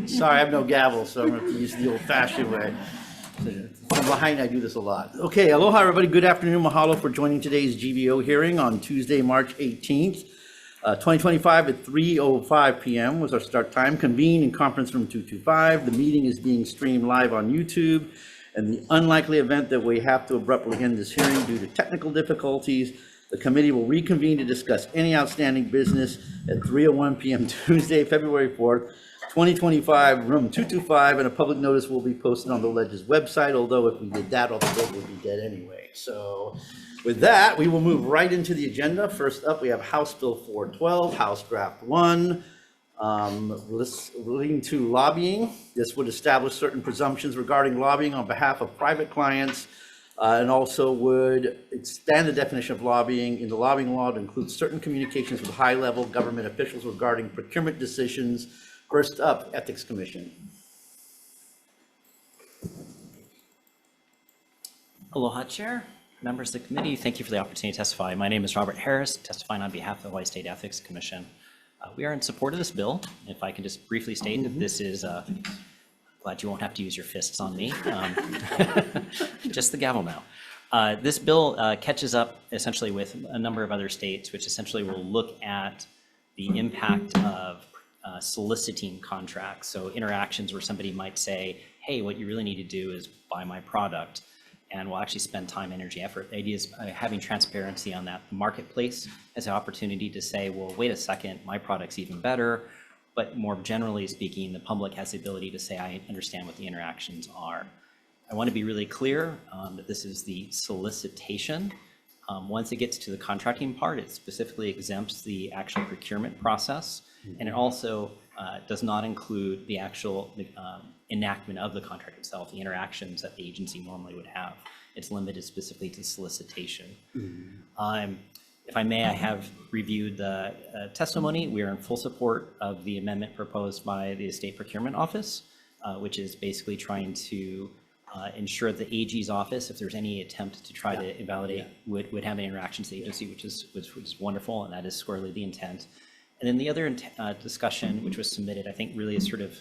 Sorry, I have no gavel, so I'm going to have to use the old-fashioned way. From behind, I do this a lot. Okay, aloha, everybody. Good afternoon. Mahalo for joining today's GVO hearing on Tuesday, March 18th. 2025 at 3:05 p.m. was our start time. Convene in conference room 225. The meeting is being streamed live on YouTube. In the unlikely event that we have to abruptly end this hearing due to technical difficulties, the committee will reconvene to discuss any outstanding business at 3:01 p.m. Tuesday, February 4th, 2025, room 225, and a public notice will be posted on the Ledge's website, although if we did that, all the bills would be dead anyway. So with that, we will move right into the agenda. First up, we have House Bill 412, House Draft 1, relating to lobbying. This would establish certain presumptions regarding lobbying on behalf of private clients, and also would expand the definition of lobbying in the lobbying law to include certain communications with high-level government officials regarding procurement decisions. First up, Ethics Commission. Aloha, Chair, members of the committee. Thank you for the opportunity to testify. My name is Robert Harris, testifying on behalf of the Hawaii State Ethics Commission. We are in support of this bill. If I can just briefly state that this is, glad you won't have to use your fists on me, just the gavel now. This bill catches up essentially with a number of other states, which essentially will look at the impact of soliciting contracts. So interactions where somebody might say, hey, what you really need to do is buy my product, and we'll actually spend time, energy, effort. The idea is having transparency on that. The marketplace has an opportunity to say, well, wait a second, my product's even better. But more generally speaking, the public has the ability to say, I understand what the interactions are. I want to be really clear that this is the solicitation. Once it gets to the contracting part, it specifically exempts the actual procurement process. And it also does not include the actual enactment of the contract itself, the interactions that the agency normally would have. It's limited specifically to solicitation. If I may, I have reviewed the testimony. We are in full support of the amendment proposed by the State Procurement Office, which is basically trying to ensure the AG's office, if there's any attempt to try to invalidate, would have an interaction to the agency, which is wonderful, and that is squarely the intent. And then the other discussion, which was submitted, I think really is sort of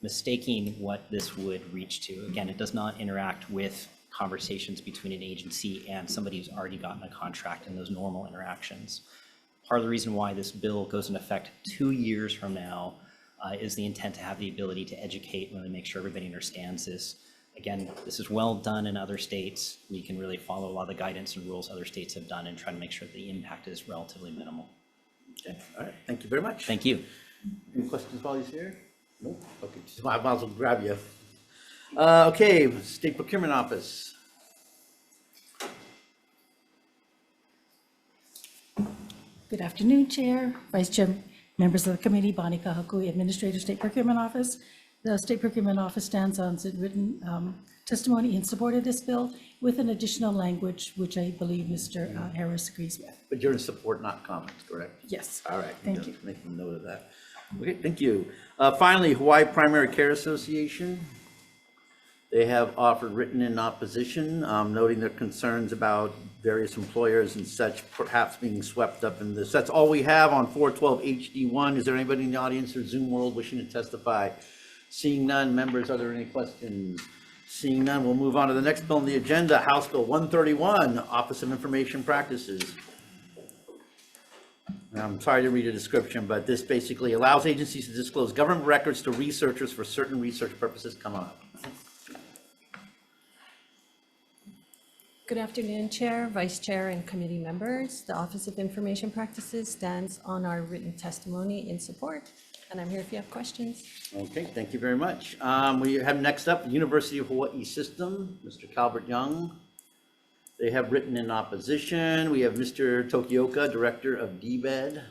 mistaking what this would reach to. Again, it does not interact with conversations between an agency and somebody who's already gotten a contract and those normal interactions. Part of the reason why this bill goes into effect 2 years from now is the intent to have the ability to educate and really make sure everybody understands this. Again, this is well done in other states. We can really follow a lot of the guidance and rules other states have done and try to make sure that the impact is relatively minimal. Okay, all right, thank you very much. Thank you. Any questions while he's here? No? Okay, just might as well grab you. Okay, State Procurement Office. Good afternoon, Chair, Vice Chair, members of the committee, Bonnie Kahakui, Administrator, State Procurement Office. The State Procurement Office stands on written testimony in support of this bill with an additional language, which I believe Mr. Harris agrees with. But you're in support, not comments, correct? Yes. All right. Thank you. Make a note of that. Okay, thank you. Finally, Hawaii Primary Care Association. They have offered written in opposition, noting their concerns about various employers and such perhaps being swept up in this. That's all we have on 412 HD1. Is there anybody in the audience or Zoom world wishing to testify? Seeing none, members, are there any questions? Seeing none, we'll move on to the next bill on the agenda, House Bill 131, Office of Information Practices. I'm sorry to read a description, but this basically allows agencies to disclose government records to researchers for certain research purposes. Come on up. Good afternoon, Chair, Vice Chair, and committee members. The Office of Information Practices stands on our written testimony in support, and I'm here if you have questions. Okay, thank you very much. We have next up, University of Hawaii System, Mr. Calvert Young. They have written in opposition. We have Mr. Tokioka, Director of DBED.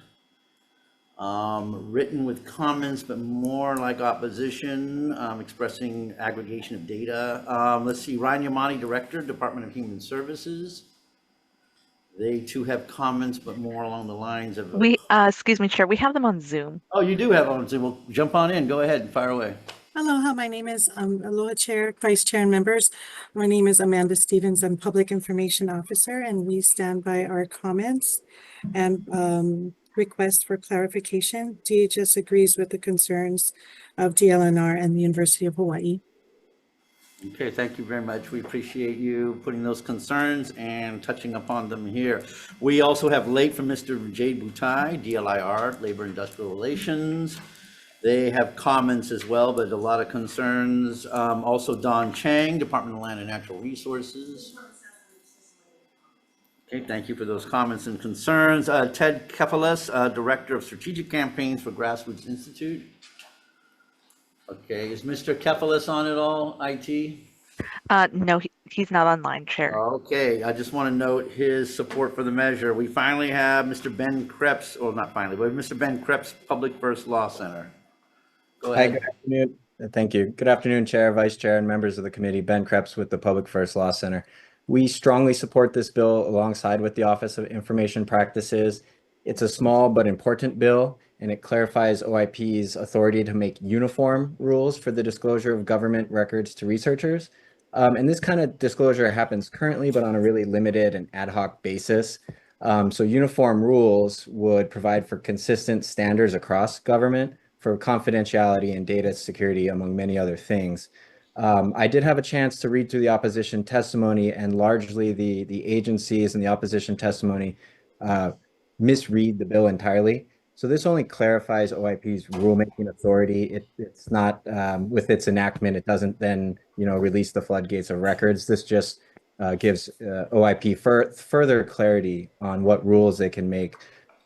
Written with comments, but more like opposition, expressing aggregation of data. Let's see, Ryan Yamani, Director, Department of Human Services. They too have comments, but more along the lines of. Excuse me, Chair, we have them on Zoom. Oh, you do have on Zoom. Well, jump on in. Go ahead and fire away. Aloha, my name is Aloha Chair, Vice Chair and members. My name is Amanda Stevens. I'm Public Information Officer, and we stand by our comments. And request for clarification. DHS agrees with the concerns of DLNR and the University of Hawaii. Okay, thank you very much. We appreciate you putting those concerns and touching upon them here. We also have late from Mr. Jade Butai, DLIR, Labor Industrial Relations. They have comments as well, but a lot of concerns. Also Don Chang, Department of Land and Natural Resources. Okay, thank you for those comments and concerns. Ted Kefalis, Director of Strategic Campaigns for Grassroots Institute. Okay, is Mr. Kefalis on at all, IT? No, he's not online, Chair. Okay, I just want to note his support for the measure. We finally have Mr. Ben Krebs, or not finally, but Mr. Ben Krebs, Public First Law Center. Go Hi, ahead. good afternoon. Thank you. Good afternoon, Chair, Vice Chair, and members of the committee. Ben Krebs with the Public First Law Center. We strongly support this bill alongside with the Office of Information Practices. It's a small but important bill, and it clarifies OIP's authority to make uniform rules for the disclosure of government records to researchers. And this kind of disclosure happens currently, but on a really limited and ad hoc basis. So uniform rules would provide for consistent standards across government for confidentiality and data security, among many other things. I did have a chance to read through the opposition testimony, and largely the agencies and the opposition testimony misread the bill entirely. So this only clarifies OIP's rulemaking authority. It's not, with its enactment, it doesn't then, release the floodgates of records. This just gives OIP further clarity on what rules they can make.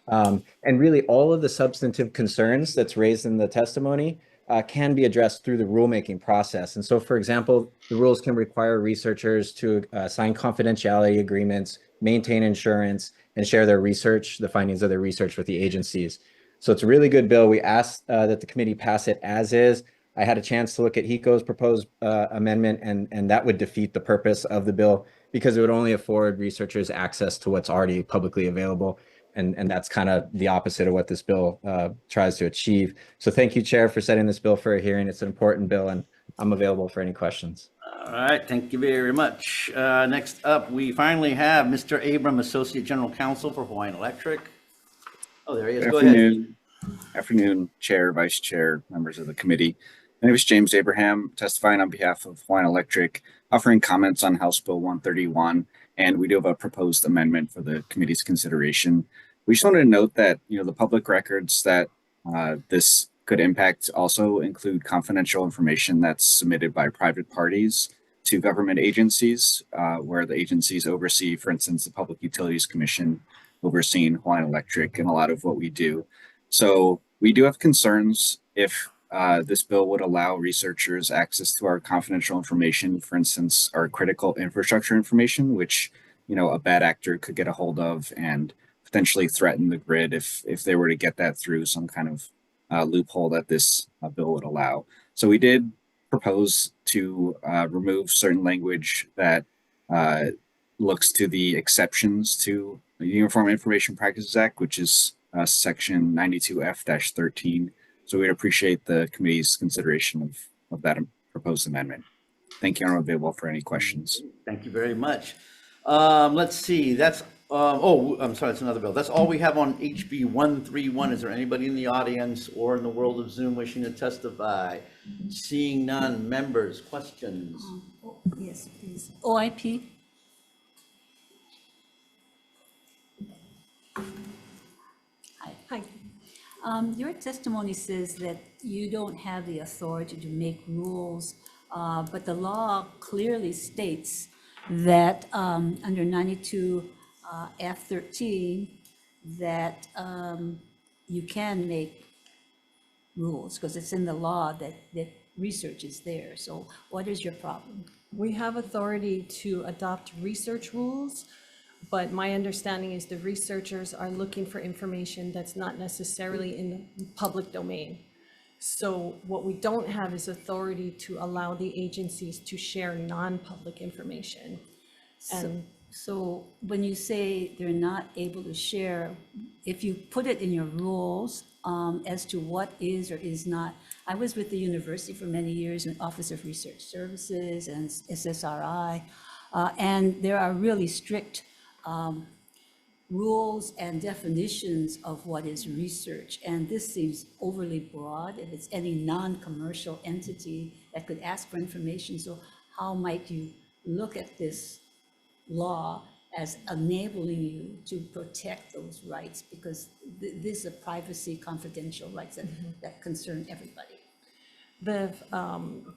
And really all of the substantive concerns that's raised in the testimony can be addressed through the rulemaking process. And so, for example, the rules can require researchers to sign confidentiality agreements, maintain insurance, and share their research, the findings of their research with the agencies. So it's a really good bill. We asked that the committee pass it as is. I had a chance to look at HECO's proposed amendment, and that would defeat the purpose of the bill because it would only afford researchers access to what's already publicly available. And that's kind of the opposite of what this bill tries to achieve. So thank you, Chair, for setting this bill for a hearing. It's an important bill, and I'm available for any questions. All right, thank you very much. Next up, we finally have Mr. Abram, Associate General Counsel for Hawaiian Electric. Oh, there he is. Go ahead. Afternoon, Chair, Vice Chair, members of the committee. My name is James Abraham, testifying on behalf of Hawaiian Electric, offering comments on House Bill 131, and we do have a proposed amendment for the committee's consideration. We just wanted to note that the public records that this could impact also include confidential information that's submitted by private parties to government agencies, where the agencies oversee, for instance, the Public Utilities Commission overseeing Hawaiian Electric and a lot of what we do. So we do have concerns if this bill would allow researchers access to our confidential information, for instance, our critical infrastructure information, which a bad actor could get a hold of and potentially threaten the grid if they were to get that through some kind of loophole that this bill would allow. So we did propose to remove certain language that looks to the exceptions to the Uniform Information Practices Act, which is section 92F-13. So we'd appreciate the committee's consideration of that proposed amendment. Thank you. I'm available for any questions. Thank you very much. Let's see, that's, I'm sorry, it's another bill. That's all we have on HB 131. Is there anybody in the audience or in the world of Zoom wishing to testify? Seeing none, members, questions? Yes, please. OIP. Hi. Your testimony says that you don't have the authority to make rules, but the law clearly states that under 92 F13 that you can make rules because it's in the law that research is there. So what is your problem? We have authority to adopt research rules, but my understanding is the researchers are looking for information that's not necessarily in the public domain. So what we don't have is authority to allow the agencies to share non-public information. And So when you say they're not able to share, if you put it in your rules as to what is or is not, I was with the university for many years in Office of Research Services and SSRI, and there are really strict rules and definitions of what is research. And this seems overly broad. If it's any non-commercial entity that could ask for information, so how might you look at this law as enabling you to protect those rights? Because these are privacy, confidential rights that concern everybody. The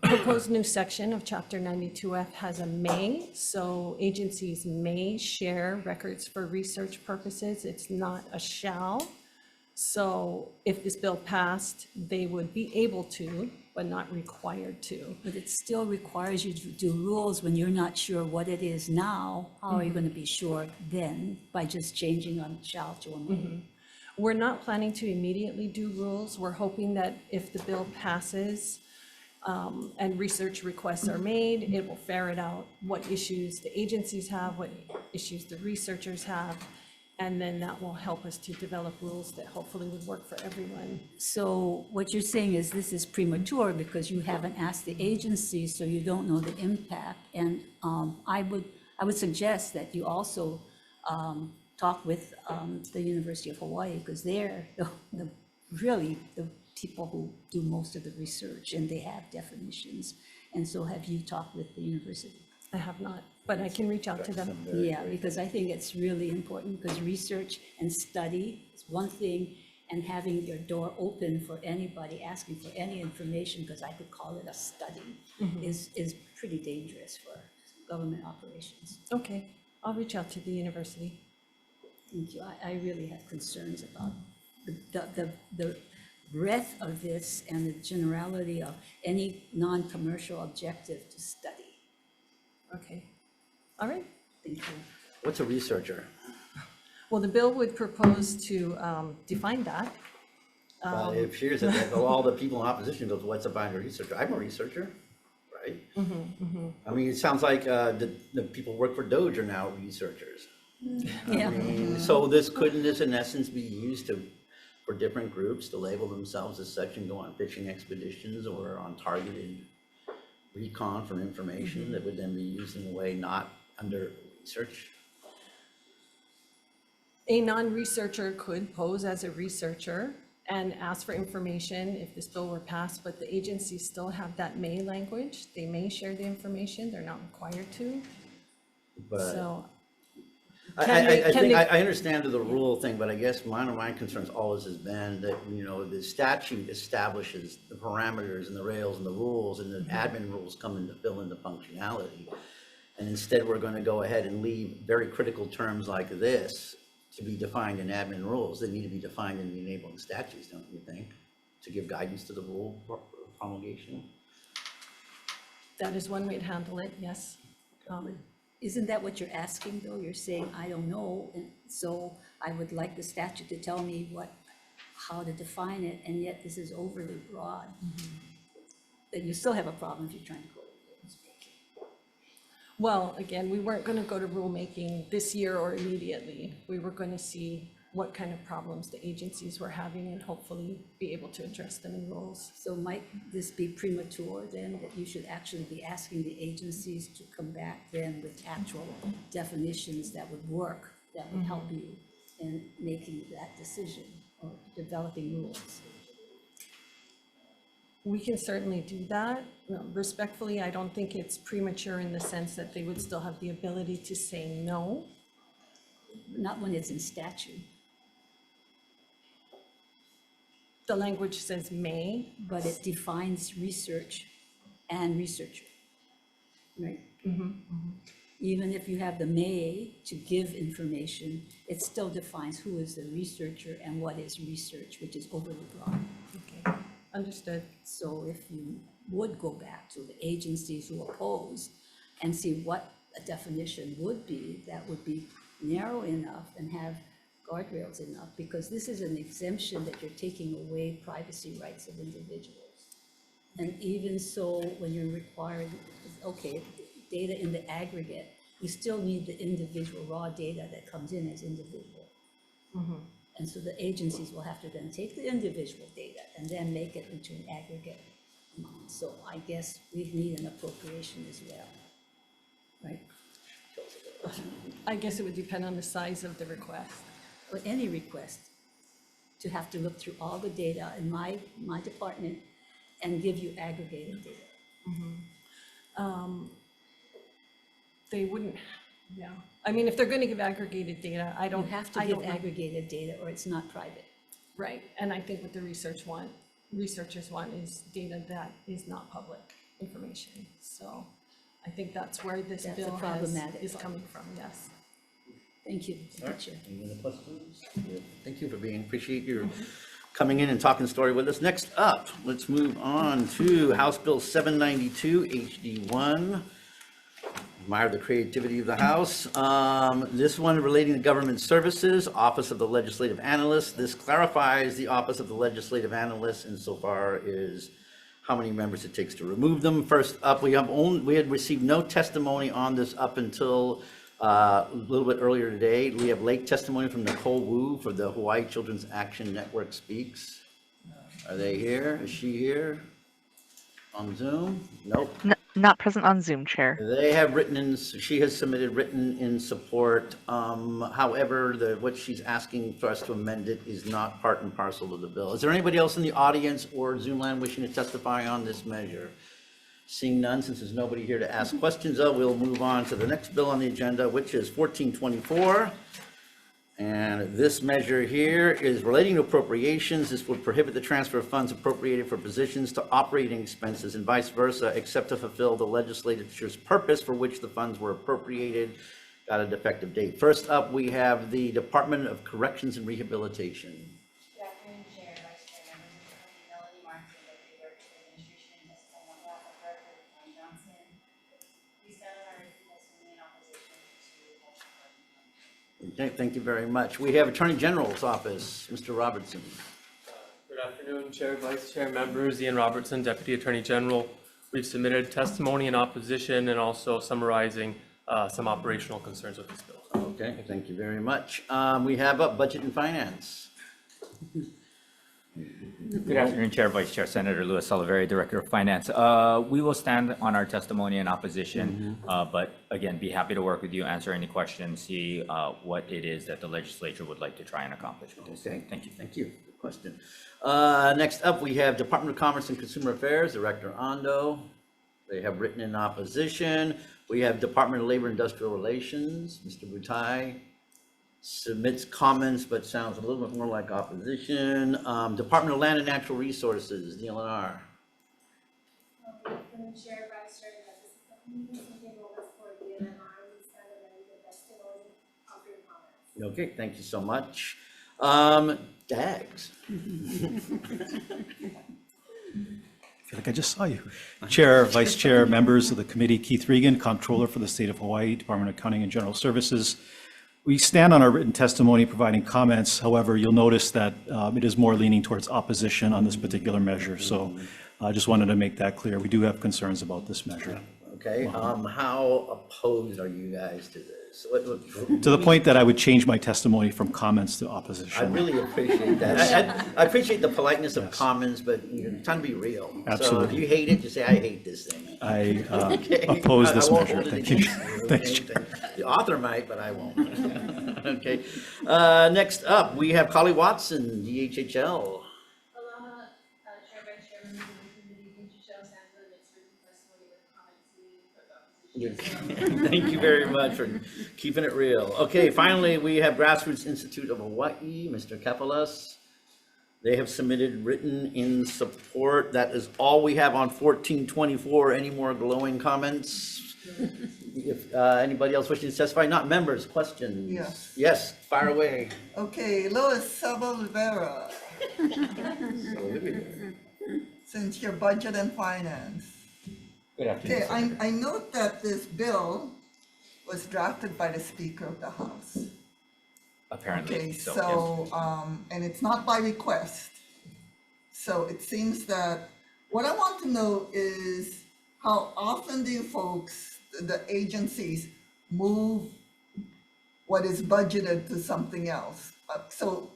proposed new section of Chapter 92F has a may, so agencies may share records for research purposes. It's not a shall. So if this bill passed, they would be able to, but not required to. But it still requires you to do rules when you're not sure what it is now. How are you going to be sure then by just changing on shall to a may? We're not planning to immediately do rules. We're hoping that if the bill passes and research requests are made, it will ferret out what issues the agencies have, what issues the researchers have, and then that will help us to develop rules that hopefully would work for everyone. So what you're saying is this is premature because you haven't asked the agency, so you don't know the impact. And I would suggest that you also talk with the University of Hawaii, because they're really the people who do most of the research, and they have definitions. And so have you talked with the university? I have not, but I can reach out to them. Yeah, because I think it's really important, because research and study is one thing, and having your door open for anybody asking for any information, because I could call it a study, is pretty dangerous for government operations. Okay, I'll reach out to the university. Thank you. I really have concerns about the breadth of this and the generality of any non-commercial objective to study. Okay, all right. Thank you. What's a researcher? Well, the bill would propose to define that. Well, it appears that all the people in opposition goes, what's a binder researcher? I'm a researcher, right? I mean, it sounds like the people who work for Doge are now researchers. Yeah. I mean, so couldn't this in essence be used for different groups to label themselves as such and go on fishing expeditions or on targeted recon for information that would then be used in a way not under research? A non-researcher could pose as a researcher and ask for information if this bill were passed, but the agencies still have that may language. They may share the information, they're not required to. But So, I think I understand the rule thing, but I guess one of my concerns always has been that, you know, the statute establishes the parameters and the rails and the rules, and the admin rules come in to fill in the functionality. And instead, we're going to go ahead and leave very critical terms like this to be defined in admin rules. They need to be defined in the enabling statutes, don't you think, to give guidance to the rule promulgation? that is one way to handle it, yes. Isn't that what you're asking, though? You're saying, I don't know, and so I would like the statute to tell me how to define it, and yet this is overly broad. Then you still have a problem if you're trying to go to rules-making. Well, again, we weren't going to go to rulemaking this year or immediately. We were going to see what kind of problems the agencies were having and hopefully be able to address them in rules. So might this be premature then, that you should actually be asking the agencies to come back then with actual definitions that would work, that would help you in making that decision or developing rules? We can certainly do that. Respectfully, I don't think it's premature in the sense that they would still have the ability to say no. Not when it's in statute, The language says may. but it defines research and researcher, right? Even if you have the may to give information, it still defines who is the researcher and what is research, which is overly broad. Okay, understood. So if you would go back to the agencies who oppose and see what a definition would be, that would be narrow enough and have guardrails enough, because this is an exemption that you're taking away privacy rights of individuals. And even so, when you're required, okay, data in the aggregate, you still need the individual raw data that comes in as individual. And so the agencies will have to then take the individual data and then make it into an aggregate amount. So I guess we need an appropriation as well, right? I guess it would depend on the size of the request. Or any request, to have to look through all the data in my department and give you aggregated data. They wouldn't, yeah. I mean, if they're gonna give aggregated data, I You don't, have to I give don't know. aggregated data or it's not private. Right, and I think what the researchers want is data that is not public information. So I think that's where this That's a bill problematic is part. coming from, yes. Thank you, All right. Chair. Any other questions? Thank you for appreciate your coming in and talking story with us. Next up, let's move on to House Bill 792, HD1. Admire the creativity of the House. This one relating to government services, Office of the Legislative Analyst. This clarifies the Office of the Legislative Analyst insofar as how many members it takes to remove them. First up, we had received no testimony on this up until a little bit earlier today. We have late testimony from Nicole Wu for the Hawaii Children's Action Network Speaks. Are they here? Is she here? On Zoom? Nope. Not present on Zoom, Chair. They have she has submitted written in support. However, what she's asking for us to amend it is not part and parcel of the bill. Is there anybody else in the audience or Zoom land wishing to testify on this measure? Seeing none, since there's nobody here to ask questions of, we'll move on to the next bill on the agenda, which is 1424. And this measure here is relating to appropriations. This would prohibit the transfer of funds appropriated for positions to operating expenses and vice versa, except to fulfill the legislature's purpose for which the funds were appropriated. Got a defective date. First up, we have the Department of Corrections and Rehabilitation. Good afternoon, Chair, Vice Chair, members of the committee, Melanie Martin, Deputy Director of Administration and Testifying on behalf of Director Tom Johnson. We stand on our written testimony in opposition to testifying. Okay, thank you very much. We have Attorney General's Office, Mr. Robertson. Good afternoon, Chair, Vice Chair, members. Ian Robertson, Deputy Attorney General. We've submitted testimony in opposition and also summarizing some operational concerns with this bill. Okay, thank you very much. We have up Budget and Finance. Good afternoon, Chair, Vice Chair, Senator Louis Oliveri, Director of Finance. We will stand on our testimony in opposition, but again, be happy to work with you, answer any questions, see what it is that the legislature would like to try and accomplish with this. Okay, Thank you. Thank you. Good question. Next up, we have Department of Commerce and Consumer Affairs, Director Ando. They have written in opposition. We have Department of Labor and Industrial Relations, Mr. Butai. Submits comments, but sounds a little bit more like opposition. Department of Land and Natural Resources, DLNR. Good afternoon, Chair, Vice Chair, members of the committee, Cynthia Gomez for DLNR. We stand on our written testimony, offering comments. Okay, thank you so much. DAGS. I feel like I just saw you. Chair, Vice Chair, members of the committee, Keith Regan, Comptroller for the State of Hawaii, Department of Accounting and General Services. We stand on our written testimony providing comments. However, you'll notice that it is more leaning towards opposition on this particular measure. So I just wanted to make that clear. We do have concerns about this measure. Okay, how opposed are you guys to this? To the point that I would change my testimony from comments to I opposition. really appreciate that. I appreciate the politeness of comments, but you're trying to be real. Absolutely. So if you hate it, just say, I hate this thing. I Okay. oppose this I won't measure. hold it Thank you. against Thanks, okay? Chair. The author might, but I won't. Okay. Next up, we have Collie Watson, DHHL. Aloha, Chair, Vice Chair, members of the committee, DHL stands on its written testimony with comments we put opposition. Thank you very much for keeping it real. Okay, finally, we have Grassroots Institute of Hawaii, Mr. Kapalas. They have submitted written in support. That is all we have on 1424. Any more glowing comments? If anybody else wishing to testify, not members, questions? Yes. Yes, fire away. Okay, Louis Rivera, since your budget and finance. Good afternoon. Okay, I note that this bill was drafted by the Speaker of the House. Apparently, Okay, so, so, and it's not by request. So it seems that, what I want to know is how often do you folks, the agencies, move what is budgeted to something else? So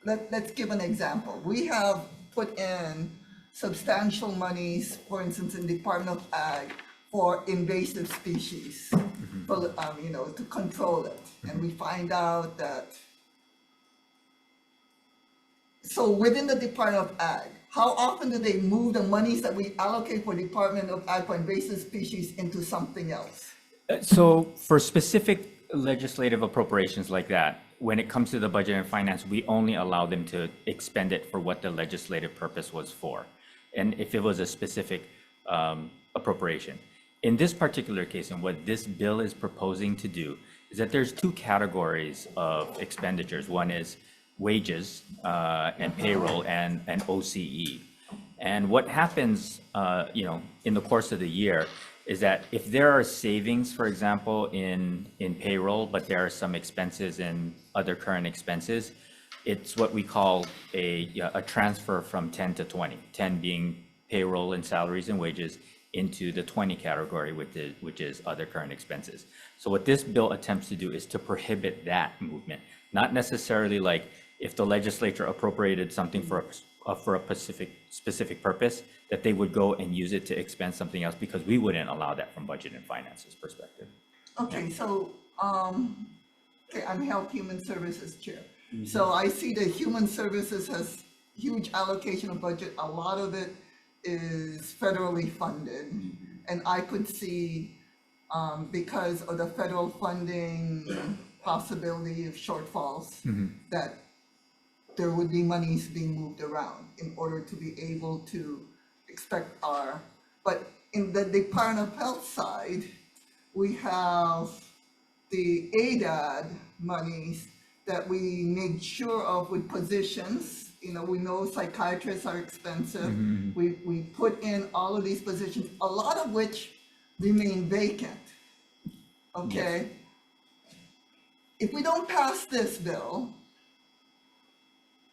let's give an example. We have put in substantial monies, for instance, in Department of Ag for invasive species. to control it. And we find out that, so within the Department of Ag, how often do they move the monies that we allocate for Department of Ag for invasive species into something else? So for specific legislative appropriations like that, when it comes to the budget and finance, we only allow them to expend it for what the legislative purpose was for. And if it was a specific appropriation. In this particular case, and what this bill is proposing to do, is that there's two categories of expenditures. One is wages and payroll and OCE. And what happens, in the course of the year is that if there are savings, for example, in payroll, but there are some expenses in other current expenses, it's what we call a transfer from 10 to 20, 10 being payroll and salaries and wages into the 20 category, which is other current expenses. So what this bill attempts to do is to prohibit that movement, not necessarily like if the legislature appropriated something for a specific purpose, that they would go and use it to expend something else, because we wouldn't allow that from budget and finances perspective. Okay, so, I'm Health Human Services Chair. So I see that Human Services has huge allocation of budget. A lot of it is federally funded. And I could see, because of the federal funding possibility of shortfalls, that there would be monies being moved around in order to be able to expect but in the Department of Health side, we have the ADAD monies that we made sure of with positions. We know psychiatrists are expensive. We put in all of these positions, a lot of which remain vacant, okay? Yes. If we don't pass this bill,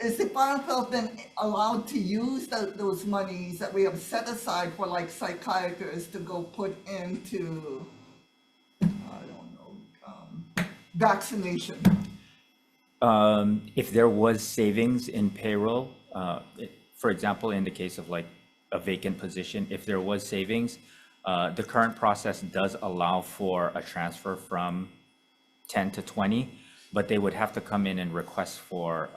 is the Department of Health then allowed to use those monies that we have set aside for like psychiatrists to go put into, vaccination? If there was savings in payroll, for example, in the case of like a vacant position, if there was savings, the current process does allow for a transfer from 10 to 20, but they would have to come in and request for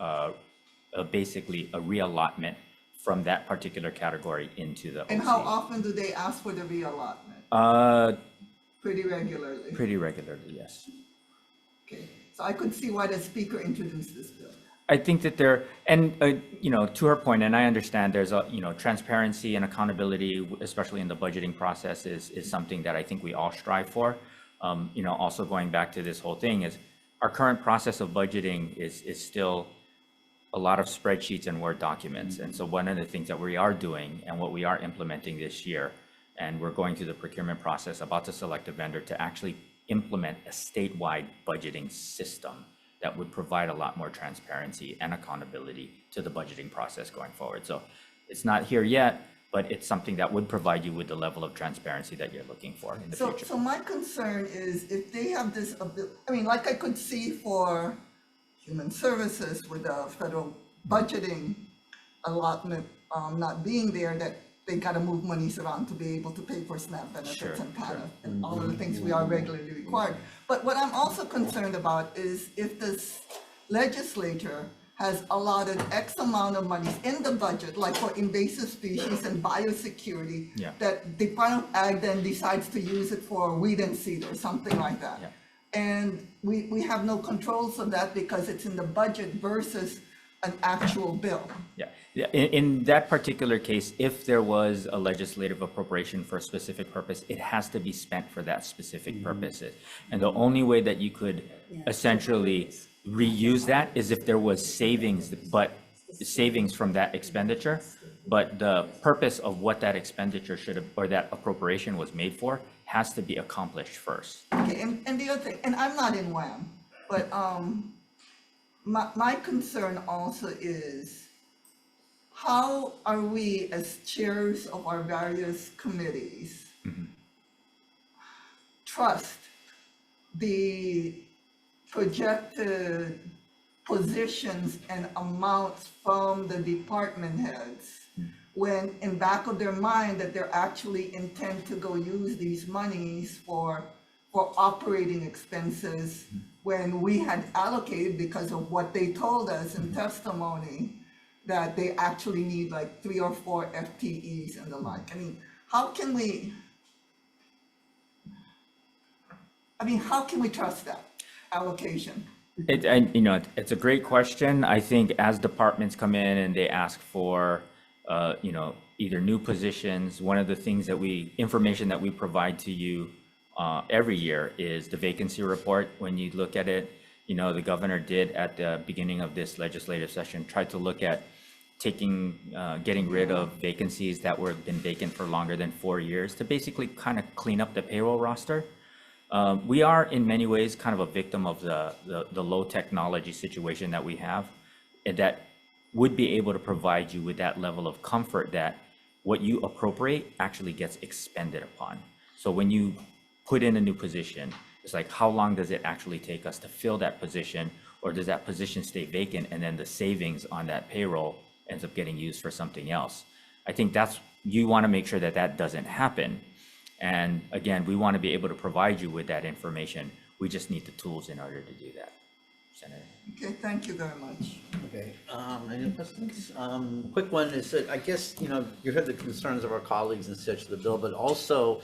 basically a reallotment from that particular category into the OC. And how often do they ask for the reallotment? Pretty regularly. Pretty regularly, yes. Okay, so I could see why the speaker introduced this bill. I think that to her point, and I understand there's transparency and accountability, especially in the budgeting process, is something that I think we all strive for. Also going back to this whole thing is our current process of budgeting is still a lot of spreadsheets and Word documents. And so one of the things that we are doing and what we are implementing this year, and we're going through the procurement process, about to select a vendor to actually implement a statewide budgeting system that would provide a lot more transparency and accountability to the budgeting process going forward. So it's not here yet, but it's something that would provide you with the level of transparency that you're looking for in the future. So my concern is if they have this, like I could see for Human Services with the federal budgeting allotment not being there, that they got to move monies around to be able to pay for SNAP benefits and PANF and all of the things we are regularly required. But what I'm also concerned about is if this legislature has allotted X amount of money in the budget, like for invasive species and biosecurity, that Department of Ag then decides to use it for weed and seed or something like that. And we have no controls of that because it's in the budget versus an actual bill. In that particular case, if there was a legislative appropriation for a specific purpose, it has to be spent for that specific purposes. And the only way that you could essentially reuse that is if there was savings, but savings from that expenditure, but the purpose of what that expenditure should have, or that appropriation was made for, has to be accomplished first. Okay, and the other thing, and I'm not in WHAM, but my concern also is how are we as chairs of our various committees trust the projected positions and amounts from the department heads when in back of their mind that they're actually intend to go use these monies for for operating expenses when we had allocated, because of what they told us in testimony, that they actually need like 3 or 4 FTEs and the like. How can we trust that allocation? It's a great question. I think as departments come in and they ask for, either new positions, one of the things information that we provide to you every year is the vacancy report. When you look at it, the governor did at the beginning of this legislative session, tried to look at getting rid of vacancies that were been vacant for longer than 4 years to basically kind of clean up the payroll roster. We are in many ways kind of a victim of the low technology situation that we have, and that would be able to provide you with that level of comfort that what you appropriate actually gets expended upon. So when you put in a new position, it's like, how long does it actually take us to fill that position, or does that position stay vacant and then the savings on that payroll ends up getting used for something else? I think you want to make sure that that doesn't happen. And again, we want to be able to provide you with that information. We just need the tools in order to do that. Senator. Okay, thank you very much. Okay, any questions? Quick one is that I guess, you heard the concerns of our colleagues and such, the bill, but also,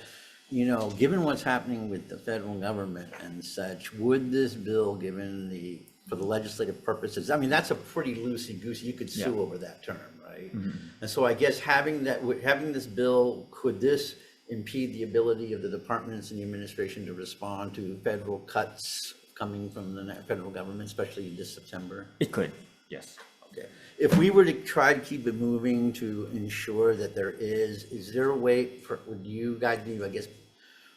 given what's happening with the federal government and such, would this bill, for the legislative purposes, that's a pretty loosey-goosey, you could sue over that term, right? And so I guess having this bill, could this impede the ability of the departments and the administration to respond to federal cuts coming from the federal government, especially this September? It could, yes. Okay. If we were to try to keep it moving to ensure that is there a way would you guys be, I guess,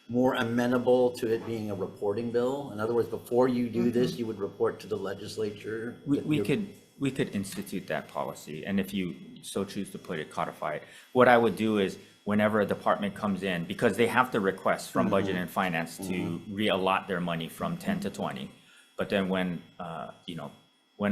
more amenable to it being a reporting bill? In other words, before you do this, you would report to the legislature? We could institute that policy, and if you so choose to put it, codify it. What I would do is, whenever a department comes in, because they have to request from Budget and Finance to reallot their money from 10 to 20. But then when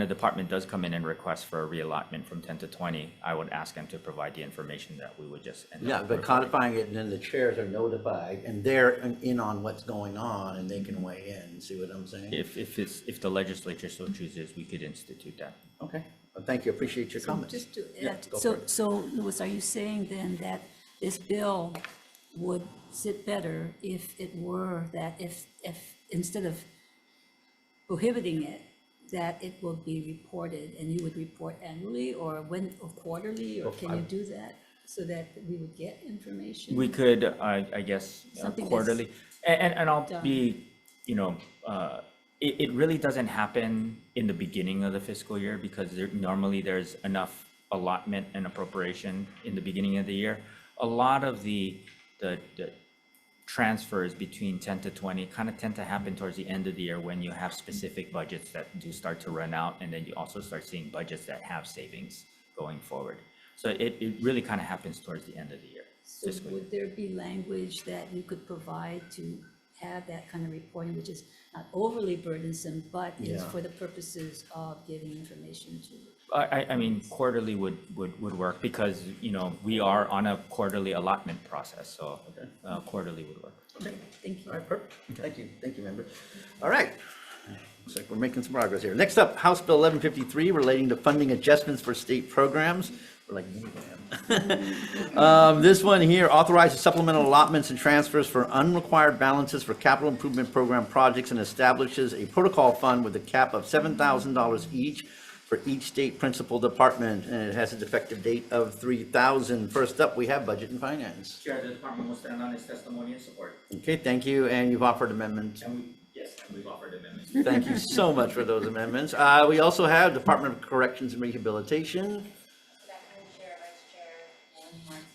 a department does come in and request for a reallotment from 10 to 20, I would ask them to provide the information that we would just end up but providing. codifying it, and then the chairs are notified, and they're in on what's going on, and they can weigh in. See what I'm saying? If the legislature so chooses, we could institute that. Okay. Well, thank you. Appreciate your comments. Just to Yeah, add, go for it. so Louis, are you saying then that this bill would sit better if it were that if instead of prohibiting it, that it will be reported, and you would report annually or quarterly, or can you do that so that we would get information? We could, I guess, Something quarterly, and I'll done. be, it really doesn't happen in the beginning of the fiscal year, because normally there's enough allotment and appropriation in the beginning of the year. A lot of the transfers between 10 to 20 kind of tend to happen towards the end of the year, when you have specific budgets that do start to run out, and then you also start seeing budgets that have savings going forward. So it really kind of happens towards the end of the year. So would there be language that you could provide to have that kind of reporting, which is not overly burdensome, but is for the purposes of giving information to? I mean, quarterly would work, because, we are on a quarterly allotment process, so quarterly would work. Okay, thank you. All right, perfect. Thank you, member. All right. Looks like we're making some progress here. Next up, House Bill 1153, relating to funding adjustments for state programs. We're like, this one here authorizes supplemental allotments and transfers for unrequired balances for capital improvement program projects, and establishes a protocol fund with a cap of $7,000 each for each state principal department, and it has an effective date of 3/2000. First up, we have Budget and Finance. Chair, the department will stand on its testimony and support. Okay, thank you, and you've offered amendments. Yes, and we've offered amendments. Thank you so much for those amendments. We also have Department of Corrections and Rehabilitation. Good afternoon, Chair, Vice Chair, and Martin.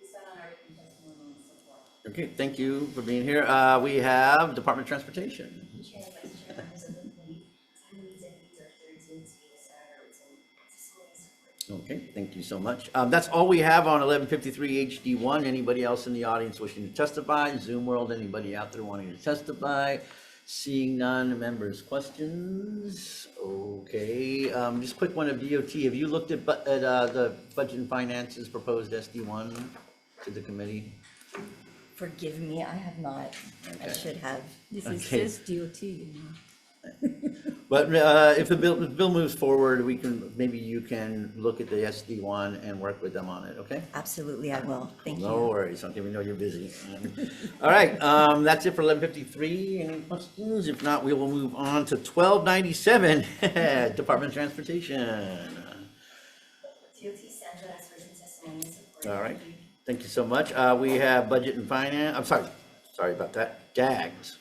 We stand on our written testimony and support. Okay, thank you for being here. We have Department of Transportation. Chair, Vice Chair, members of the committee, time needs and needs are third to the Senators and testimony and support. Okay, thank you so much. That's all we have on 1153 HD1. Anybody else in the audience wishing to testify? Zoom world, anybody out there wanting to testify? Seeing none, members' questions? Okay, just quick one of DOT. Have you looked at the Budget and Finance's proposed SD1 to the committee? Forgive me, I have not. I should have. This is Okay. says DOT, you know. But if the bill moves forward, we can, maybe you can look at the SD one and work with them on it, okay? Absolutely, I will. Thank No you. worries, okay, we know you're busy. All right, that's it for 11:53. Any questions? If not, we will move on to 1297, Department of Transportation. DOT Sandra has written testimony in support. All right, thank you so much. We have Budget and Finance, I'm sorry about that, DAGS.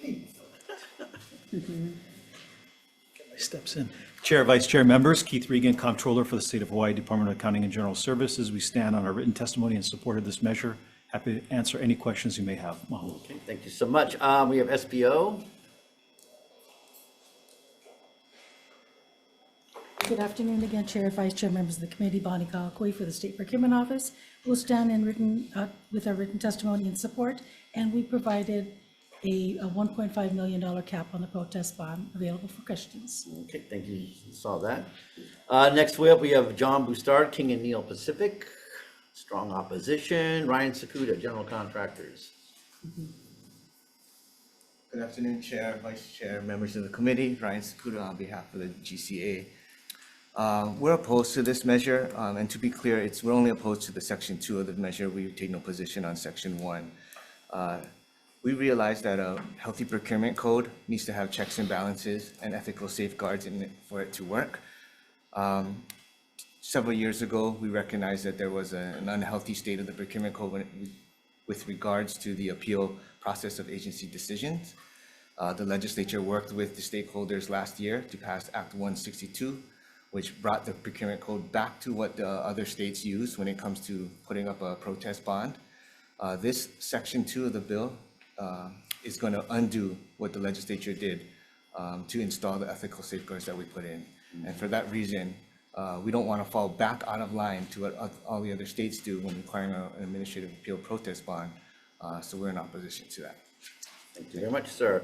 Steps in. Chair, Vice Chair, members, Keith Regan, Comptroller for the State of Hawaii Department of Accounting and General Services. We stand on our written testimony in support of this measure. Happy to answer any questions you may have. Mahalo. Okay, thank you so much. We have SPO. Good afternoon again, Chair, Vice Chair, members of the committee, Bonnie Kahakui for the State Procurement Office. We'll stand with our written testimony in support, and we provided a $1.5 million cap on the protest bond available for questions. Okay, thank you, saw that. Next we have John Bustard, King and Neil Pacific, strong opposition. Ryan Sakuda, General Contractors. Good afternoon, Chair, Vice Chair, members of the committee. Ryan Sakuda on behalf of the GCA. We're opposed to this measure, and to be clear, we're only opposed to the Section 2 of the measure. We take no position on Section 1. We realize that a healthy procurement code needs to have checks and balances and ethical safeguards in it for it to work. Several years ago, we recognized that there was an unhealthy state of the procurement code with regards to the appeal process of agency decisions. The legislature worked with the stakeholders last year to pass Act 162, which brought the procurement code back to what the other states use when it comes to putting up a protest bond. This Section 2 of the bill is going to undo what the legislature did to install the ethical safeguards that we put in. And for that reason, we don't want to fall back out of line to what all the other states do when requiring an administrative appeal protest bond. So we're in opposition to that. Thank you very much, sir.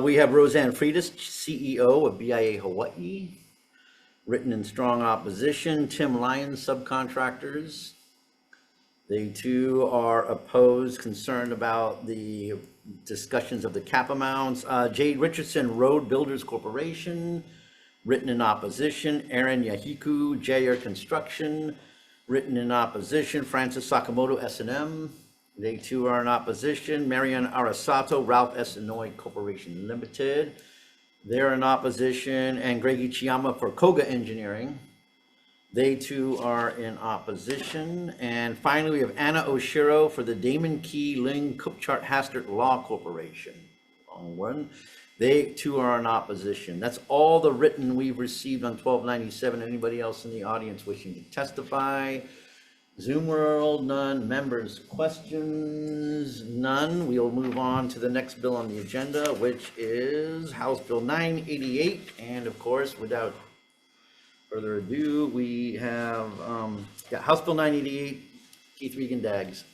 We have Roseanne Freitas, CEO of BIA Hawaii, written in strong opposition. Tim Lyons, Subcontractors. They too are opposed, concerned about the discussions of the cap amounts. Jade Richardson, Road Builders Corporation, written in opposition. Aaron Yahiku, JR Construction, written in opposition. Francis Sakamoto, S&M, they too are in opposition. Marian Arasato, Ralph S. Inouye Corporation Limited, they're in opposition. And Greg Ichiyama for Koga Engineering, they too are in opposition. And finally, we have Anna Oshiro for the Damon Key Ling Kupchart Hastert Law Corporation. Long one. They too are in opposition. That's all the written we've received on 1297. Anybody else in the audience wishing to testify? Zoom world, none. Members, questions, none. We'll move on to the next bill on the agenda, which is House Bill 988. And of course, without further ado, we have House Bill 988, Keith Regan, DAGS.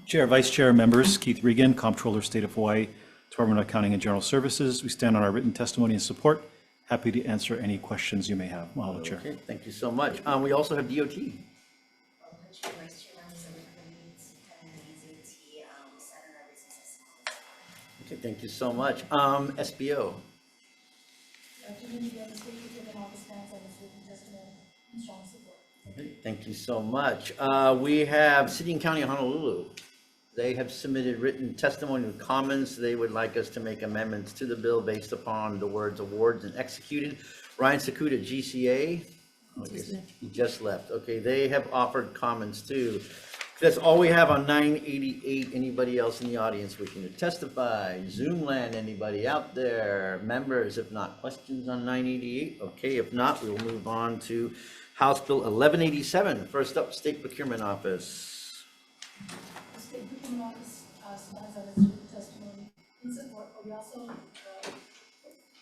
Chair, Vice Chair, members, Keith Regan, Comptroller, State of Hawaii, Department of Accounting and General Services. We stand on our written testimony in support. Happy to answer any questions you may have. Mahalo, Chair. Okay, thank you so much. We also have DOT. Chair, Vice Chair, members of the committee, we sat in our recent testimony. Okay, thank you so much. SBO. Okay, thank you so much. We have City and County of Honolulu. They have submitted written testimony with comments. They would like us to make amendments to the bill based upon the words awards and executed. Ryan Sakuda, GCA. He just left. Okay, they have offered comments too. That's all we have on 988. Anybody else in the audience wishing to testify? Zoom land, anybody out there? Members, if not, questions on 988? Okay, if not, we'll move on to House Bill 1187. First up, State Procurement Office. The State Procurement Office stands on its written testimony in support, but we also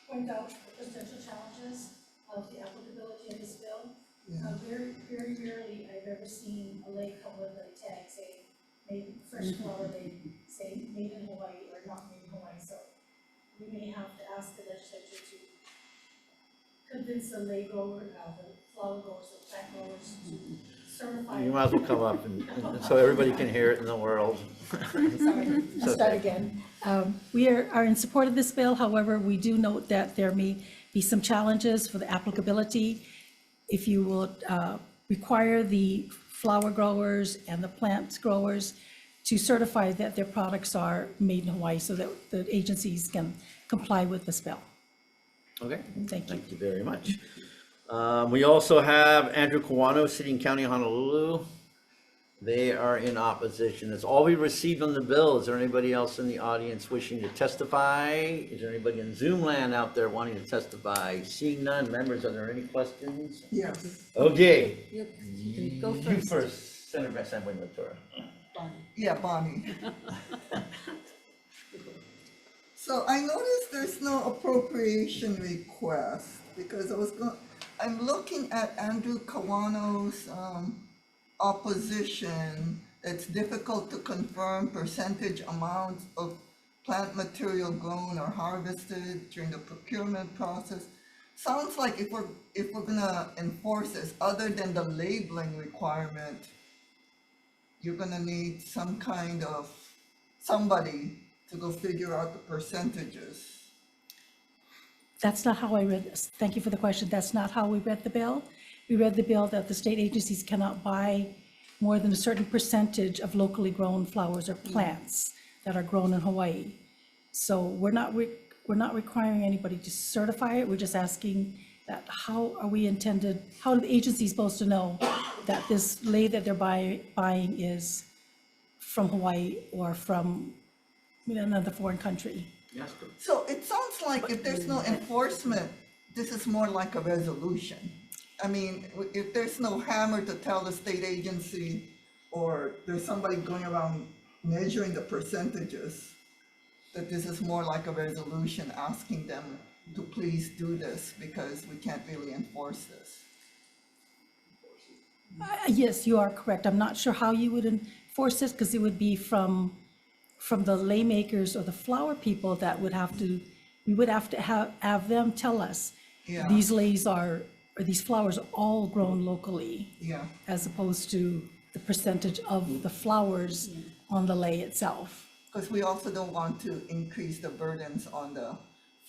point out the potential challenges of the applicability of this bill. Very, very rarely I've ever seen a lake come with a tag saying made fresh flower, they say made in Hawaii or not made in Hawaii. So we may have to ask the legislature to convince the lake grower, the flower growers, the plant growers to You might as well come up and so everybody can hear it in the world. Sorry, I'll start again. We are in support of this bill. However, we do note that there may be some challenges for the applicability. If you will require the flower growers and the plant growers to certify that their products are made in Hawaii so that the agencies can comply with this bill. Okay. Thank you. Thank you very much. We also have Andrew Kawano, City and County of Honolulu. They are in opposition. That's all we received on the bill. Is there anybody else in the audience wishing to testify? Is there anybody in Zoom land out there wanting to testify? Seeing none, members, are there any questions? Yes. Okay. Yep, you can go You first. first, Senator Assembly Matura. Yeah, Bonnie. So I noticed there's no appropriation request because I'm looking at Andrew Kawano's opposition. It's difficult to confirm percentage amounts of plant material grown or harvested during the procurement process. Sounds like if we're gonna enforce this, other than the labeling requirement, you're gonna need some kind of somebody to go figure out the percentages. That's not how I read this. Thank you for the question. That's not how we read the bill. We read the bill that the state agencies cannot buy more than a certain percentage of locally grown flowers or plants that are grown in Hawaii. So we're not requiring anybody to certify it. We're just asking that how are the agencies supposed to know that this lei that they're buying is from Hawaii or from another foreign country? So it sounds like if there's no enforcement, this is more like a resolution. I mean, if there's no hammer to tell the state agency, or there's somebody going around measuring the percentages, that this is more like a resolution asking them to please do this because we can't really enforce this. Yes, you are correct. I'm not sure how you would enforce this because it would be from the lay makers or the flower people that we would have to have them tell us, Yeah. these leis or these flowers are all grown locally. Yeah. As opposed to the percentage of the flowers on the lei itself. Because we also don't want to increase the burdens on the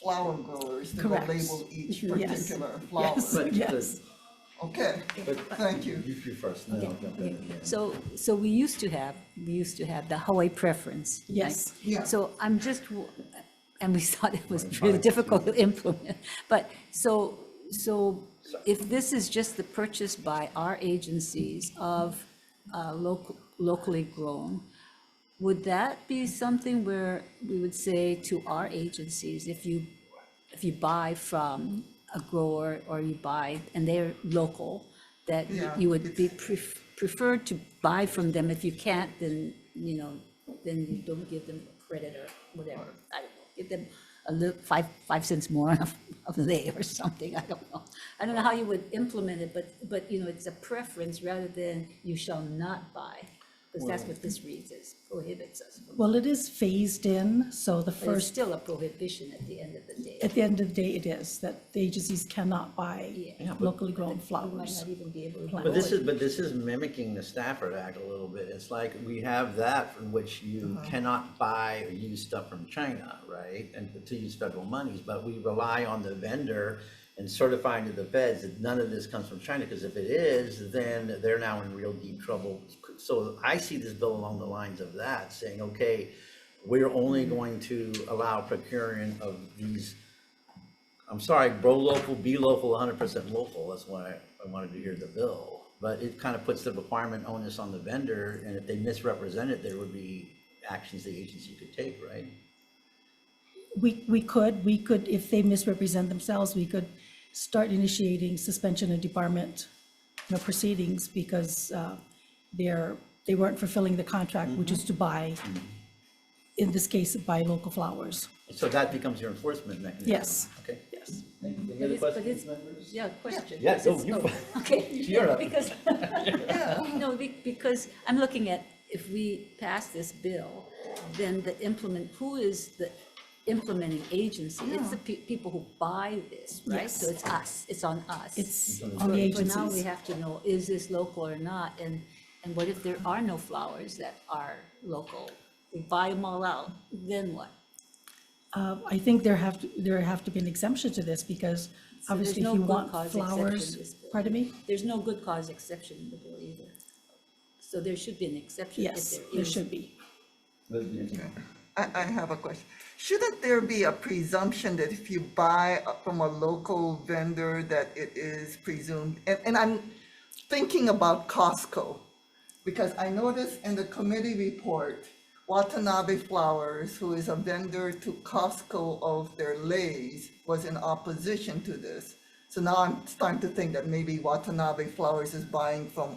flower growers to go Correct. label each Yes. particular flower. Yes, yes. Okay, thank you. You first. No, Okay. So we used to have the Hawaii preference. right? Yes. Yeah. So I'm just, and we thought it was really difficult to implement. But so if this is just the purchase by our agencies of locally grown, would that be something where we would say to our agencies, if you buy from a grower or you buy, and they're local, that Yeah, you would be preferred to buy from them. If you can't, then, then you don't give them credit or whatever. I don't know, give them a little, 5 cents more of the day or something. I don't know. I don't know how you would implement it, but it's a preference rather than you shall not buy. Because that's what this reads, is prohibits us from. Well, it is phased in, so the But it's first, still a prohibition at the end of the day. at the end of the day, it is, that the agencies cannot buy Yeah. locally grown You might flowers. not even be able to. But But grow it. this is mimicking the Stafford Act a little bit. It's like we have that from which you cannot buy or use stuff from China, right? And to use federal monies, but we rely on the vendor and certifying to the feds that none of this comes from China, because if it is, then they're now in real deep trouble. So I see this bill along the lines of that, saying, okay, we're only going to allow procuring of these, I'm sorry, bro local, be local, 100% local. That's why I wanted to hear the bill. But it kind of puts the requirement onus on the vendor, and if they misrepresent it, there would be actions the agency could take, right? We could, if they misrepresent themselves, we could start initiating suspension and debarment, proceedings because they weren't fulfilling the contract, which is to buy, in this case, buy local flowers. So that becomes your enforcement mechanism? Yes. Okay. Yes. Any But other it's- questions, members? Yeah, question. Yeah, Because go, it's- you- Okay. You're up. Because, no, because I'm looking at, if we pass this bill, then who is implementing agency. It's the people who buy this, right? So it's us, it's on us. It's on the For now, we agencies. have to know, is this local or not? And what if there are no flowers that are local? We buy them all out, then what? I think there have to be an exemption to this because So there's obviously no if you good want cause exception in flowers, this bill. pardon me? There's no good cause exception in the bill either. So there should be an exception if Yes, there is. there should be. I have a question. Shouldn't there be a presumption that if you buy from a local vendor that it is presumed? And I'm thinking about Costco, because I noticed in the committee report, Watanabe Flowers, who is a vendor to Costco of their leis, was in opposition to this. So now I'm starting to think that maybe Watanabe Flowers is buying from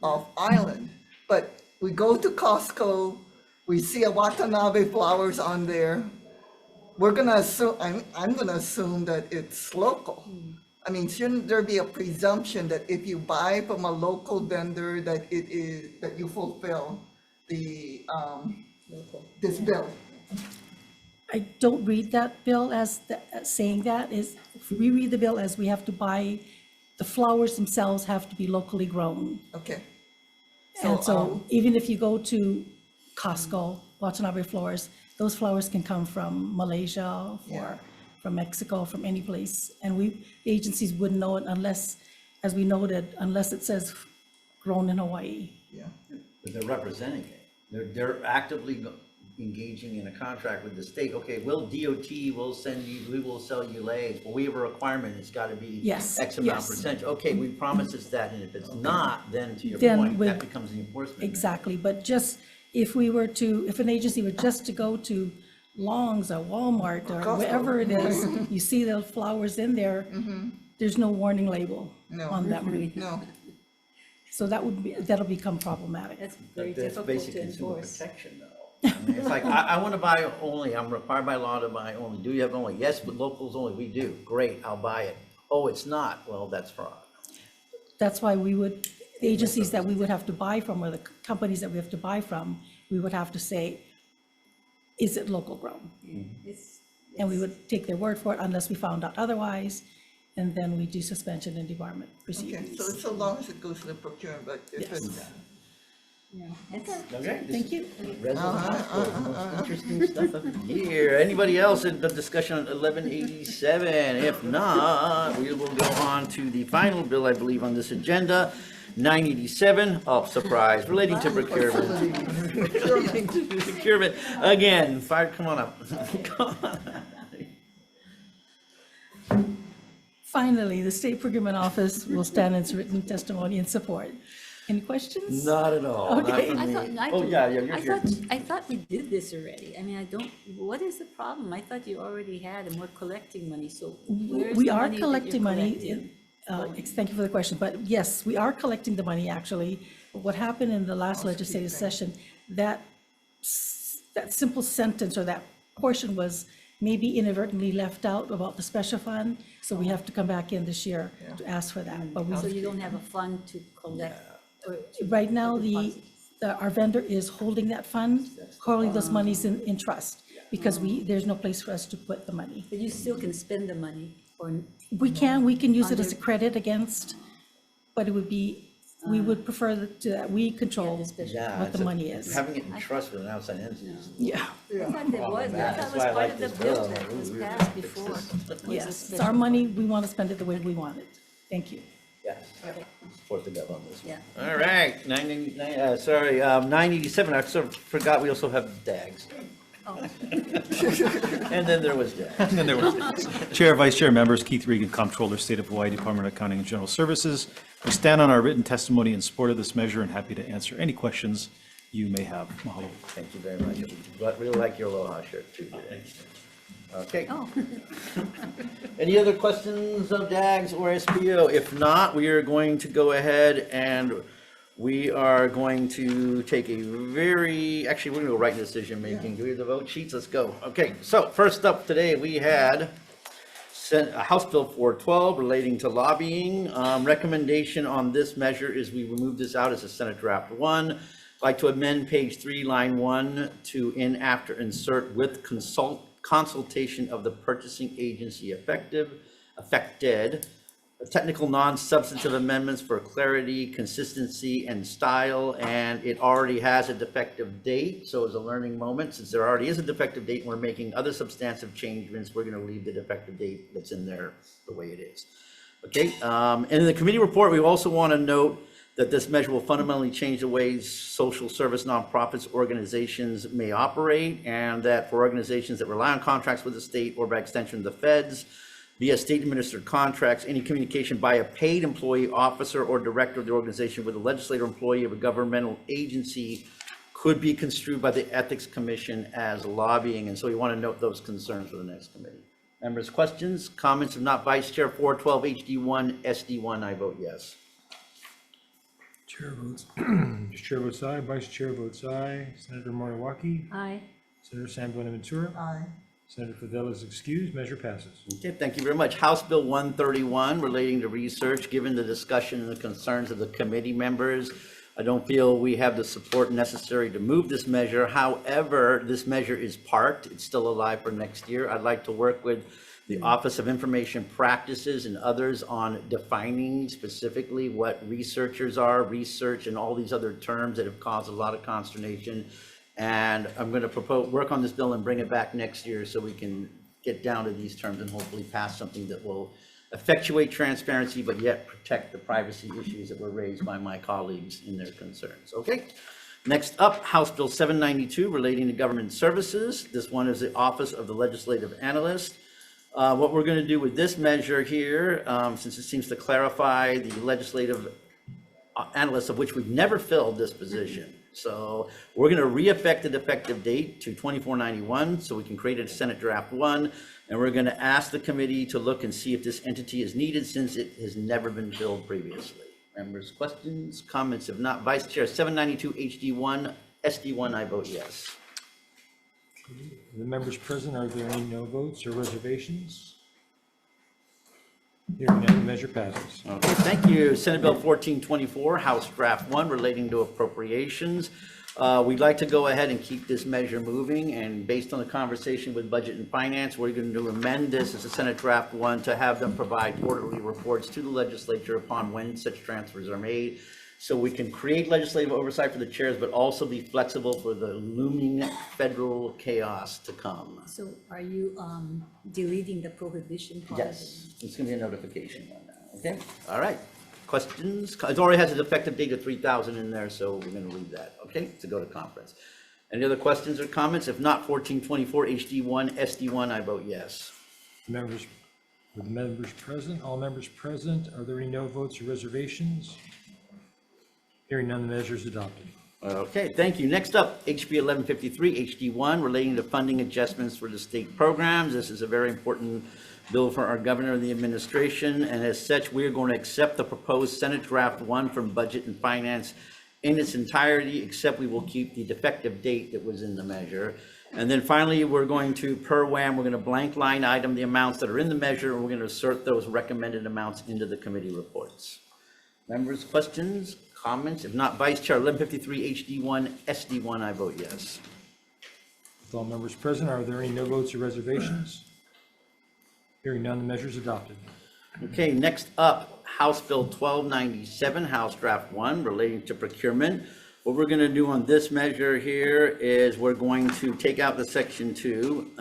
off island. But we go to Costco, we see a Watanabe Flowers on there. We're gonna assume, I'm gonna assume that it's local. I mean, shouldn't there be a presumption that if you buy from a local vendor that it is, that you fulfill the, this bill? I don't read that bill as saying that. We read the bill as we have to buy, the flowers themselves have to be locally grown. Okay. And so even if you go to Costco, Watanabe Flowers, those flowers can come from Malaysia or from Mexico, from any place. And the agencies wouldn't know it unless, as we noted, unless it says grown in Hawaii. Yeah. But they're representing it. They're actively engaging in a contract with the state. Okay, we'll send you, we will sell you leis. Well, we have a requirement, it's gotta be Yes, X amount yes. percentage. Okay, we promise it's that, and if it's not, then to your Then point, we- that becomes the enforcement. Exactly, but just if an agency were just to go to Long's or Walmart or Costco. wherever it is, you see the flowers in there, there's no warning label No. on them. No. So that'll become problematic. That's very But that's difficult basic to consumer enforce. protection, though. I mean, it's like, I want to buy only, I'm required by law to buy only. Do you have only? Yes, but locals only. We do. Great, I'll buy it. Oh, it's not. Well, that's fraud. That's why the agencies that we would have to buy from, or the companies that we have to buy from, we would have to say, is it local grown? And we would take their word for it unless we found out otherwise, and then we do suspension and debarment Okay, proceedings. so long as it goes to the procurement, but if Yes. it's. Okay. Thank you. Resident hospital, most interesting stuff of the year. Anybody else in the discussion on 1187? If not, we will go on to the final bill, I believe, on this agenda, 987. Oh, surprise, relating to procurement. Relating to procurement. Again, fire, come on up. Come on. Finally, the State Procurement Office will stand in its written testimony in support. Any questions? Not at all. Not Okay. from I me. thought, Oh, yeah, you're here. I thought we did this already. I mean, what is the problem? I thought you already had and we're collecting money, so where's We the are money that you're collecting money. collecting? Thank you for the question, but yes, we are collecting the money, actually. But what happened in the last legislative session, that simple sentence or that portion was maybe inadvertently left out about the special fund, so we have to come back in this year to ask for that. But So you don't have a fund to collect? or to- right now, or deposit? our vendor is holding that fund, holding those monies in trust, because there's no place for us to put the money. But you still can spend the money, or? We can use it as a Under- credit against, but it would be, we would prefer that we control Yeah, what the it's money is. Having it in trust with an outside entity. Yeah, I thought there was, I That's thought it was why I part like of the this bill bill. that was We passed fix before. this. was a yes, it's special our money, fund. we want to spend it the way we want it. Thank you. Yes. Support the bill on this one. Yeah. All right, 987, I sort of forgot we also have DAGs. Oh. And then there was DAGs. And then there was Chair, Vice Chair, members, Keith Regan, Comptroller, State of Hawaii Department of Accounting and General Services. We stand on our written testimony in support of this measure and happy to answer any questions you may have. Mahalo. Thank you very much. But really like your Aloha shirt too today. Okay. Oh. Any other questions of DAGs or SPO? If not, we are going to go ahead and we are going to take actually, we're going to go right into decision making. Do we have the vote sheets? Let's go. Okay, so first up today, we had House Bill 412 relating to lobbying. Recommendation on this measure is we remove this out as a Senate Draft 1. I'd like to amend page 3, line 1 to after insert with consultation of the purchasing agency affected, technical non-substantive amendments for clarity, consistency, and style, and it already has a defective date, so it's a learning moment. Since there already is a defective date and we're making other substantive changements, we're going to leave the defective date that's in there the way it is. Okay, and in the committee report, we also want to note that this measure will fundamentally change the ways social service nonprofits organizations may operate, and that for organizations that rely on contracts with the state or by extension the feds, via state-administered contracts, any communication by a paid employee, officer, or director of the organization with a legislator or employee of a governmental agency could be construed by the Ethics Commission as lobbying. And so we want to note those concerns for the next committee. Members, questions, comments? If not, Vice Chair 412 HD1, SD1, I vote yes. Chair votes, Chair votes aye, Vice Chair votes aye, Senator Moriwaki, Aye. Senator San Buenaventura, Aye. Senator Fidel is excused, measure passes. Okay, thank you very much. House Bill 131 relating to research. Given the discussion and the concerns of the committee members, I don't feel we have the support necessary to move this measure. However, this measure is parked. It's still alive for next year. I'd like to work with the Office of Information Practices and others on defining specifically what researchers are, research, and all these other terms that have caused a lot of consternation. And I'm going to work on this bill and bring it back next year so we can get down to these terms and hopefully pass something that will effectuate transparency, but yet protect the privacy issues that were raised by my colleagues in their concerns. Okay. Next up, House Bill 792 relating to government services. This one is the Office of the Legislative Analyst. What we're going to do with this measure here, since it seems to clarify the legislative analyst, of which we've never filled this position. So we're going to re-effect the effective date to 2491 so we can create a Senate Draft 1. And we're going to ask the committee to look and see if this entity is needed since it has never been filled previously. Members, questions, comments? If not, Vice Chair 792 HD1, SD1, I vote yes. The members present, are there any no votes or reservations? Hearing none, the measure passes. Okay, thank you. Senate Bill 1424, House Draft 1 relating to appropriations. We'd like to go ahead and keep this measure moving, and based on the conversation with Budget and Finance, we're going to amend this as a Senate Draft 1 to have them provide quarterly reports to the legislature upon when such transfers are made, so we can create legislative oversight for the chairs, but also be flexible for the looming federal chaos to come. So are you deleting the prohibition part? Yes, it's going to be a notification one now, okay? All right, questions? It already has a defective date of 3,000 in there, so we're going to leave that, okay, to go to conference. Any other questions or comments? If not, 1424 HD1, SD1, I vote yes. Members, with the members present, all members present, are there any no votes or reservations? Hearing none, the measure is adopted. Okay, thank you. Next up, HB 1153 HD1 relating to funding adjustments for the state programs. This is a very important bill for our governor and the administration, and as such, we are going to accept the proposed Senate Draft 1 from Budget and Finance in its entirety, except we will keep the defective date that was in the measure. And then finally, we're going to, per WHAM, we're going to blank line item the amounts that are in the measure, and we're going to assert those recommended amounts into the committee reports. Members, questions, comments? If not, Vice Chair 1153 HD1, SD1, I vote yes. With all members present, are there any no votes or reservations? Hearing none, the measure is adopted. Okay, next up, House Bill 1297, House Draft 1 relating to procurement. What we're going to do on this measure here is we're going to take out the Section 2,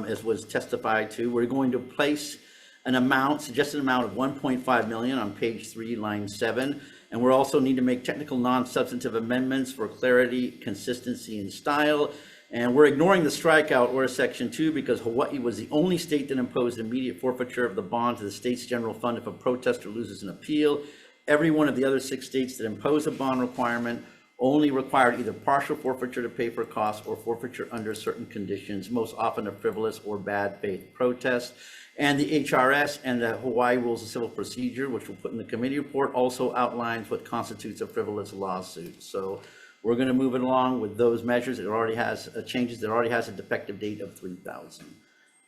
as was testified to. We're going to place an amount, suggested amount of 1.5 million on page 3, line 7. And we're also need to make technical non-substantive amendments for clarity, consistency, and style. And we're ignoring the strikeout or Section 2 because Hawaii was the only state that imposed immediate forfeiture of the bond to the state's general fund if a protester loses an appeal. Every one of the other 6 states that imposed a bond requirement only required either partial forfeiture to pay for costs or forfeiture under certain conditions, most often a frivolous or bad faith protest. And the HRS and the Hawaii Rules of Civil Procedure, which we'll put in the committee report, also outlines what constitutes a frivolous lawsuit. So we're going to move it along with those measures. It already has changes. It already has a defective date of 3,000.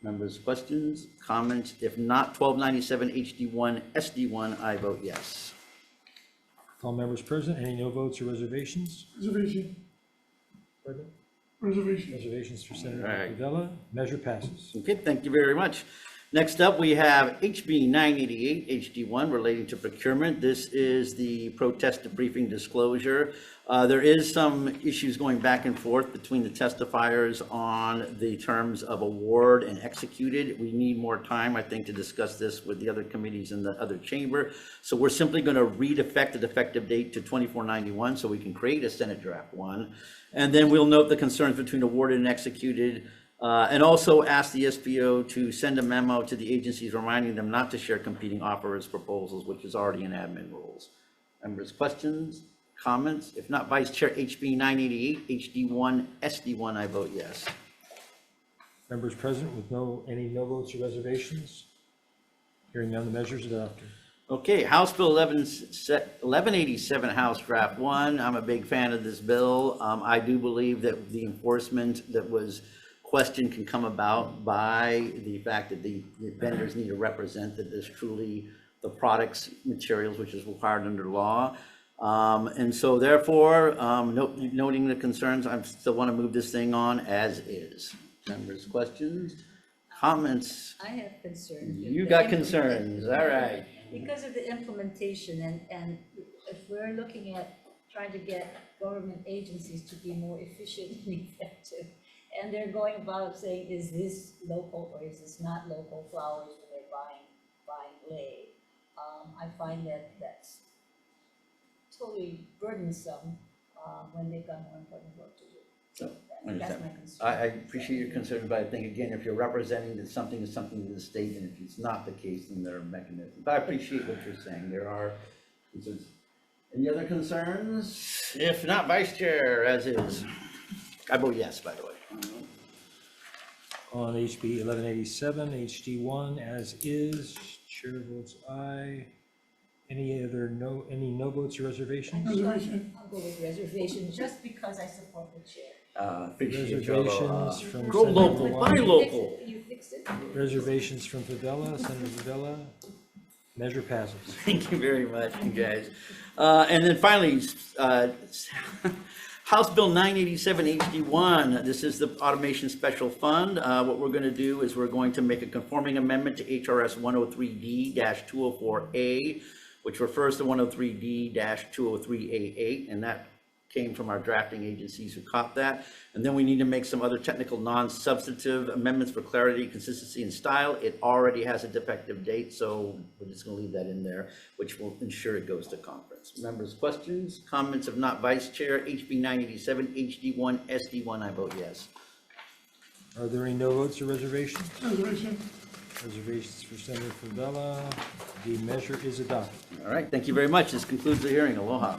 Members, questions, comments? If not, 1297 HD1, SD1, I vote yes. With all members present, any no votes or reservations? Reservation. Pardon? Reservations for Senator All right. Favela. Measure passes. Okay, thank you very much. Next up, we have HB 988 HD1 relating to procurement. This is the protest debriefing disclosure. There is some issues going back and forth between the testifiers on the terms of award and executed. We need more time, I think, to discuss this with the other committees in the other chamber. So we're simply going to read effective date to 2491 so we can create a Senate Draft 1. And then we'll note the concerns between awarded and executed. And also ask the SBO to send a memo to the agencies reminding them not to share competing offers proposals, which is already in admin rules. Members, questions, comments? If not, Vice Chair, HB 988, HD1, SD1, I vote yes. Members present with any no votes or reservations? Hearing none, the measure is adopted. Okay, House Bill 1187, House Draft 1. I'm a big fan of this bill. I do believe that the enforcement that was question can come about by the fact that the vendors need to represent that there's truly the products, materials, which is required under law. And so therefore, noting the concerns, I still want to move this thing on as is. Members, questions, comments? I have concerns. You got concerns, all right. Because of the implementation and if we're looking at trying to get government agencies to be more efficient and effective, and they're going about saying, is this local or is this not local flowers when they're buying lei? I find that that's totally burdensome when they've got more important work to do. So that's my concern. I appreciate your concern, but I think, again, if you're representing that something is something to the state, and if it's not the case, then there are mechanisms. But I appreciate what you're saying. There are concerns. Any other concerns? If not, Vice Chair, as is. I vote yes, by the way. On HB 1187, HD1 as is, chair votes aye. Any no votes or reservations? I'll go with reservation just because I support the chair. Appreciate your Reservations from Go Senator local, Hawai'i. buy local. You fixed it? Reservations from Favela, Senator Favela. Measure passes. Thank you very much, you guys. And then finally, House Bill 987 HD1, this is the Automation Special Fund. What we're going to do is we're going to make a conforming amendment to HRS 103D-204A, which refers to 103D-203A8, and that came from our drafting agencies who caught that. And then we need to make some other technical non-substantive amendments for clarity, consistency, and style. It already has a defective date, so we're just going to leave that in there, which will ensure it goes to conference. Members, questions, comments? If not, Vice Chair, HB 987, HD1, SD1, I vote yes. Are there any no votes or reservations? Reservations for Senator Favela. The measure is adopted. All right, thank you very much. This concludes the hearing. Aloha.